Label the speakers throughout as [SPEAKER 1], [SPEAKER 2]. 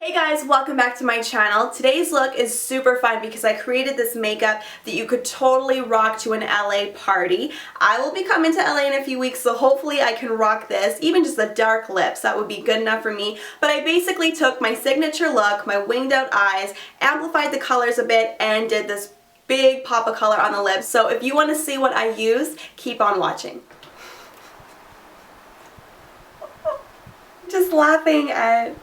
[SPEAKER 1] Hey guys, welcome back to my channel. Today's look is super fun because I created this makeup that you could totally rock to an LA party. I will be coming to LA in a few weeks, so hopefully I can rock this. Even just the dark lips, that would be good enough for me. But I basically took my signature look, my winged out eyes, amplified the colors a bit, and did this big pop of color on the lips. So if you want to see what I used, keep on watching. Just laughing at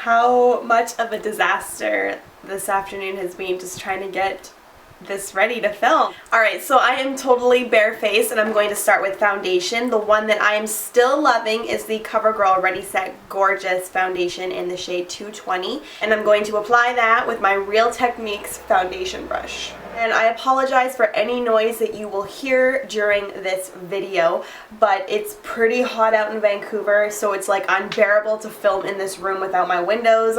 [SPEAKER 1] how much of a disaster this afternoon has been just trying to get this ready to film. Alright, so I am totally barefaced and I'm going to start with foundation. The one that I am still loving is the CoverGirl Ready Set Gorgeous foundation in the shade 220. And I'm going to apply that with my Real Techniques foundation brush. And I apologize for any noise that you will hear during this video, but it's pretty hot out in Vancouver, so it's like unbearable to film in this room without my windows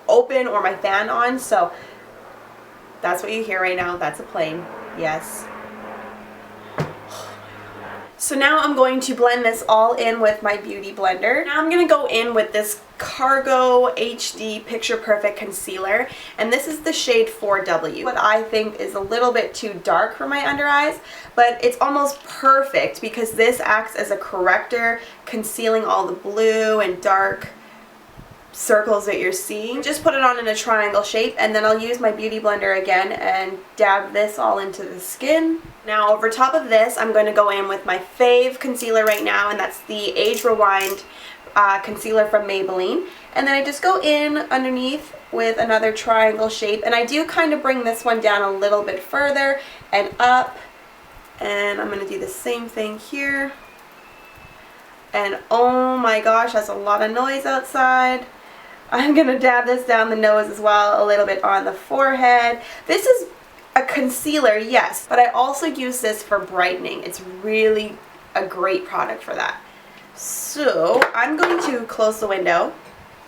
[SPEAKER 1] open or my fan on, so that's what you hear right now. That's a plane. Yes. So now I'm going to blend this all in with my beauty blender. Now I'm going to go in with this Cargo HD Picture Perfect Concealer, and this is the shade 4W. What I think is a little bit too dark for my under eyes, but it's almost perfect because this acts as a corrector, concealing all the blue and dark circles that you're seeing. Just put it on in a triangle shape, and then I'll use my beauty blender again and dab this all into the skin. Now over top of this, I'm going to go in with my fave concealer right now, and that's the Age Rewind concealer from Maybelline. And then I just go in underneath with another triangle shape, and I do kind of bring this one down a little bit further and up, and I'm going to do the same thing here. And oh my gosh, that's a lot of noise outside. I'm going to dab this down the nose as well, a little bit on the forehead. This is a concealer, yes, but I also use this for brightening. It's really a great product for that. So I'm going to close the window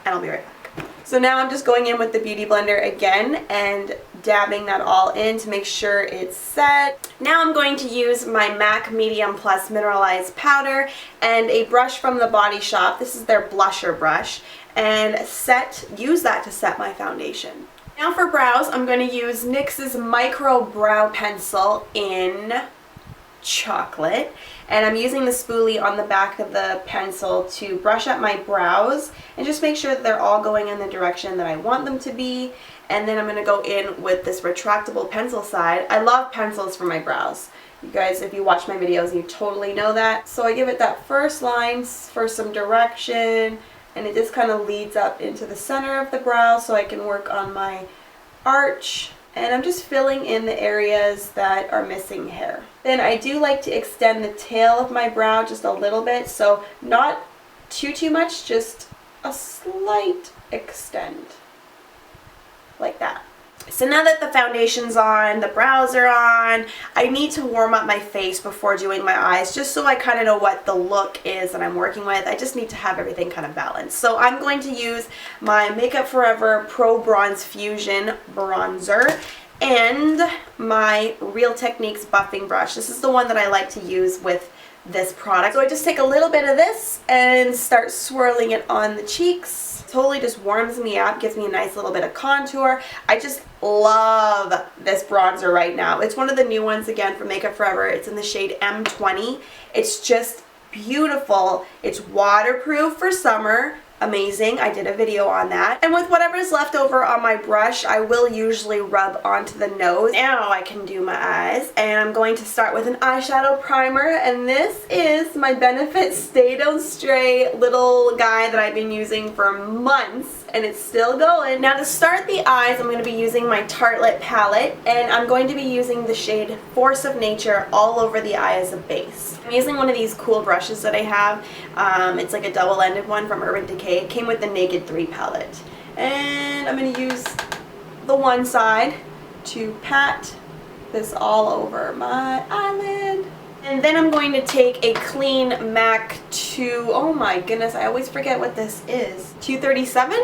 [SPEAKER 1] and I'll be right back. So now I'm just going in with the beauty blender again and dabbing that all in to make sure it's set. Now I'm going to use my MAC Medium Plus Mineralize powder and a brush from the Body Shop. This is their blusher brush, and use that to set my foundation. Now for brows, I'm going to use NYX's Micro Brow Pencil in Chocolate, and I'm using the spoolie on the back of the pencil to brush up my brows and just make sure that they're all going in the direction that I want them to be. And then I'm going to go in with this retractable pencil side. I love pencils for my brows. You guys, if you watch my videos, you totally know that. So I give it that first line for some direction, and it just kind of leads up into the center of the brow so I can work on my arch. And I'm just filling in the areas that are missing hair. Then I do like to extend the tail of my brow just a little bit, so not too much, just a slight extend, like that. So now that the foundation's on, the brows are on, I need to warm up my face before doing my eyes just so I kind of know what the look is that I'm working with. I just need to have everything kind of balanced. So I'm going to use my Makeup Forever Pro Bronze Fusion bronzer and my Real Techniques buffing brush. This is the one that I like to use with this product. So I just take a little bit of this and start swirling it on the cheeks. Totally just warms me up, gives me a nice little bit of contour. I just love this bronzer right now. It's one of the new ones again from Makeup Forever. It's in the shade M20. It's just beautiful. It's waterproof for summer. Amazing. I did a video on that. And with whatever's left over on my brush, I will usually rub onto the nose. Now I can do my eyes. And I'm going to start with an eyeshadow primer. And this is my Benefit Stay Don't Stray little guy that I've been using for months. And it's still going. Now to start the eyes, I'm going to be using my Tartelette Palette. And I'm going to be using the shade Force of Nature all over the eye as a base. I'm using one of these cool brushes that I have. It's like a double-ended one from Urban Decay. It came with the Naked 3 palette. And I'm going to use the one side to pat this all over my eyelid. And then I'm going to take a clean MAC oh my goodness, I always forget what this is. 237?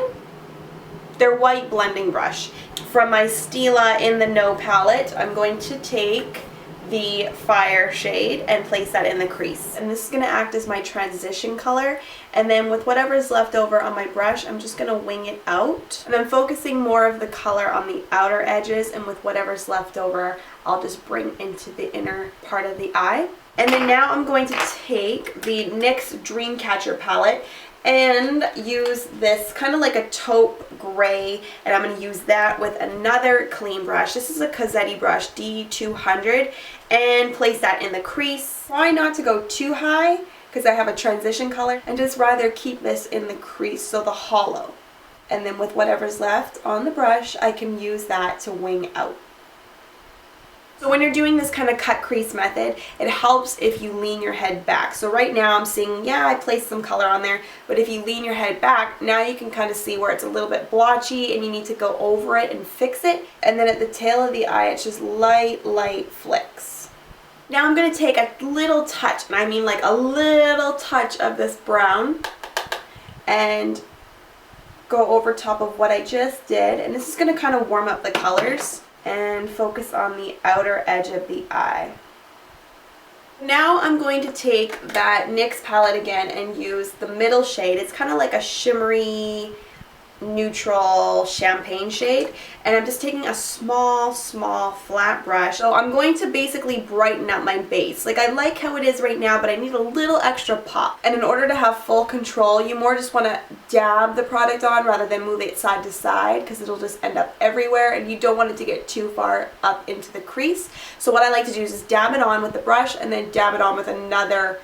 [SPEAKER 1] Their white blending brush. From my Stila in the No palette, I'm going to take the Fire shade and place that in the crease. And this is going to act as my transition color, And then with whatever's left over on my brush, I'm just going to wing it out. And I'm focusing more of the color on the outer edges, and with whatever's left over, I'll just bring into the inner part of the eye. And then now I'm going to take the NYX Dreamcatcher palette and use this kind of like a taupe gray, and I'm going to use that with another clean brush. This is a Cosetti brush, D200, and place that in the crease. Try not to go too high because I have a transition color, and just rather keep this in the crease, so the hollow. And then with whatever's left on the brush, I can use that to wing out. So when you're doing this kind of cut crease method, it helps if you lean your head back. So right now I'm seeing, yeah, I placed some color on there, but if you lean your head back, now you can kind of see where it's a little bit blotchy and you need to go over it and fix it. And then at the tail of the eye, it's just light flicks. Now I'm going to take a little touch, and I mean like a little touch of this brown, and go over top of what I just did. And this is going to kind of warm up the colors and focus on the outer edge of the eye. Now I'm going to take that NYX palette again and use the middle shade. It's kind of like a shimmery, neutral champagne shade, and I'm just taking a small flat brush. So I'm going to basically brighten up my base. Like, I like how it is right now, but I need a little extra pop. And in order to have full control, you more just want to dab the product on rather than move it side to side, because it'll just end up everywhere, and you don't want it to get too far up into the crease. So what I like to do is just dab it on with the brush and then dab it on with another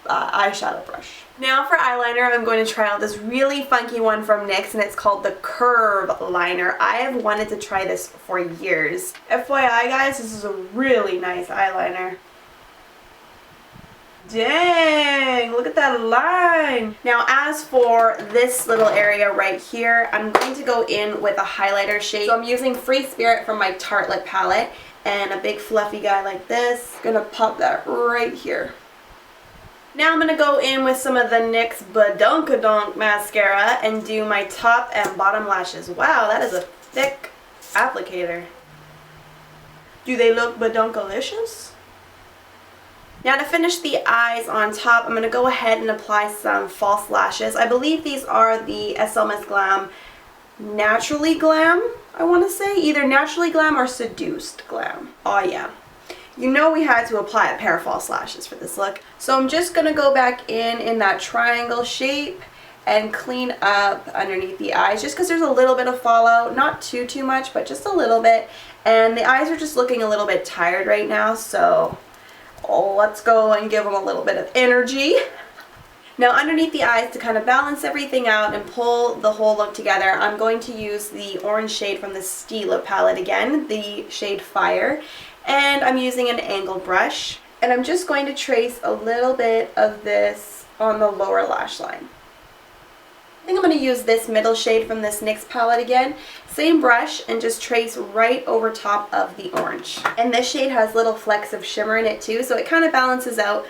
[SPEAKER 1] eyeshadow brush. Now for eyeliner, I'm going to try out this really funky one from NYX, and it's called the Curve Liner. I have wanted to try this for years. FYI guys, this is a really nice eyeliner. Dang, look at that line. Now as for this little area right here, I'm going to go in with a highlighter shade. So I'm using Free Spirit from my Tartelette palette, and a big fluffy guy like this. Gonna pop that right here. Now I'm going to go in with some of the NYX Badunkadunk mascara and do my top and bottom lashes. Wow, that is a thick applicator. Do they look badunkalicious? Now to finish the eyes on top, I'm going to go ahead and apply some false lashes. I believe these are the SL Miss Glam Naturally Glam, I want to say. Either Naturally Glam or Seduced Glam. Oh yeah. You know we had to apply a pair of false lashes for this look. So I'm just going to go back in that triangle shape and clean up underneath the eyes, just because there's a little bit of fallout. Not too much, but just a little bit. And the eyes are just looking a little bit tired right now, so let's go and give them a little bit of energy. Now underneath the eyes, to kind of balance everything out and pull the whole look together, I'm going to use the orange shade from the Stila palette again, the shade Fire. And I'm using an angled brush, and I'm just going to trace a little bit of this on the lower lash line. I think I'm going to use this middle shade from this NYX palette again. Same brush, and just trace right over top of the orange. And this shade has little flecks of shimmer in it too, so it kind of balances out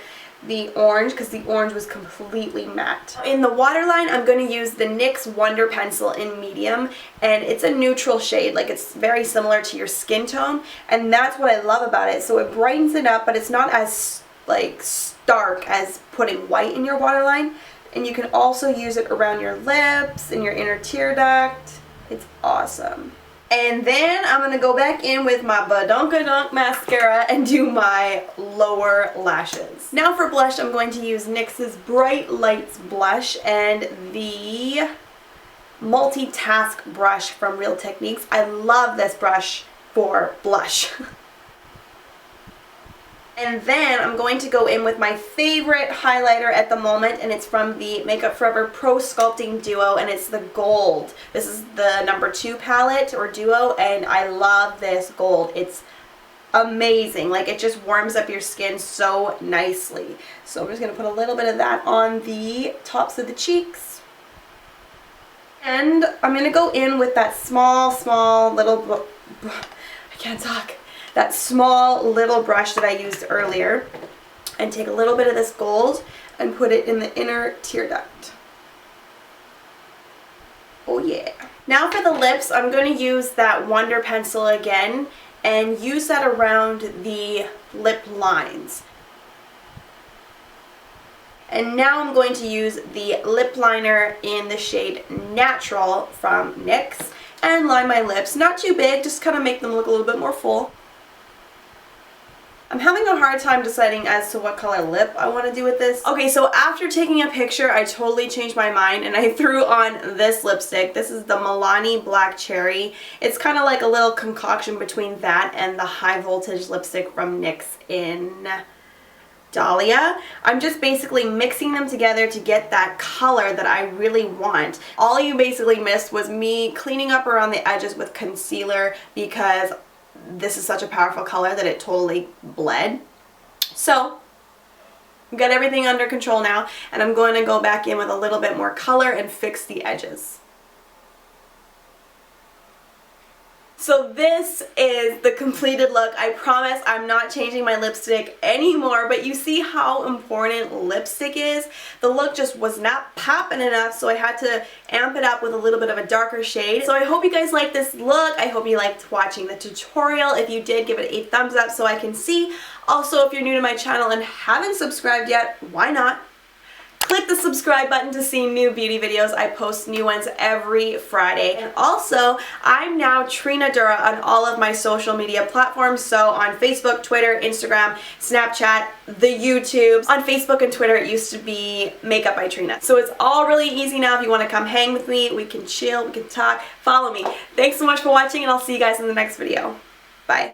[SPEAKER 1] the orange, because the orange was completely matte. In the waterline, I'm going to use the NYX Wonder Pencil in medium, and it's a neutral shade. Like, it's very similar to your skin tone, and that's what I love about it. So it brightens it up, but it's not as like stark as putting white in your waterline. And you can also use it around your lips and your inner tear duct. It's awesome. And then I'm going to go back in with my Badunkadunk mascara and do my lower lashes. Now for blush, I'm going to use NYX's Bright Lights blush and the Multitask brush from Real Techniques. I love this brush for blush. And then I'm going to go in with my favorite highlighter at the moment, and it's from the Makeup Forever Pro Sculpting Duo, and it's the gold. This is the #2 palette or duo, and I love this gold. It's amazing. Like, it just warms up your skin so nicely. So I'm just going to put a little bit of that on the tops of the cheeks. And I'm going to go in with that small little, I can't talk. That small little brush that I used earlier, and take a little bit of this gold and put it in the inner tear duct. Oh yeah. Now for the lips, I'm going to use that Wonder Pencil again and use that around the lip lines. And now I'm going to use the lip liner in the shade Natural from NYX and line my lips. Not too big, just kind of make them look a little bit more full. I'm having a hard time deciding as to what color lip I want to do with this. Okay, so after taking a picture, I totally changed my mind and I threw on this lipstick. This is the Milani Black Cherry. It's kind of like a little concoction between that and the High Voltage lipstick from NYX in Dahlia. I'm just basically mixing them together to get that color that I really want. All you basically missed was me cleaning up around the edges with concealer because this is such a powerful color that it totally bled. So I've got everything under control now, and I'm going to go back in with a little bit more color and fix the edges. So this is the completed look. I promise I'm not changing my lipstick anymore, but you see how important lipstick is? The look just was not popping enough, so I had to amp it up with a little bit of a darker shade. So I hope you guys liked this look. I hope you liked watching the tutorial. If you did, give it a thumbs up so I can see. Also, if you're new to my channel and haven't subscribed yet, why not? Click the subscribe button to see new beauty videos. I post new ones every Friday. And also, I'm now TrinaDuhra on all of my social media platforms. So on Facebook, Twitter, Instagram, Snapchat, the YouTubes. On Facebook and Twitter, it used to be Makeup by Trina. So it's all really easy now. If you want to come hang with me, we can chill, we can talk, follow me. Thanks so much for watching, and I'll see you guys in the next video.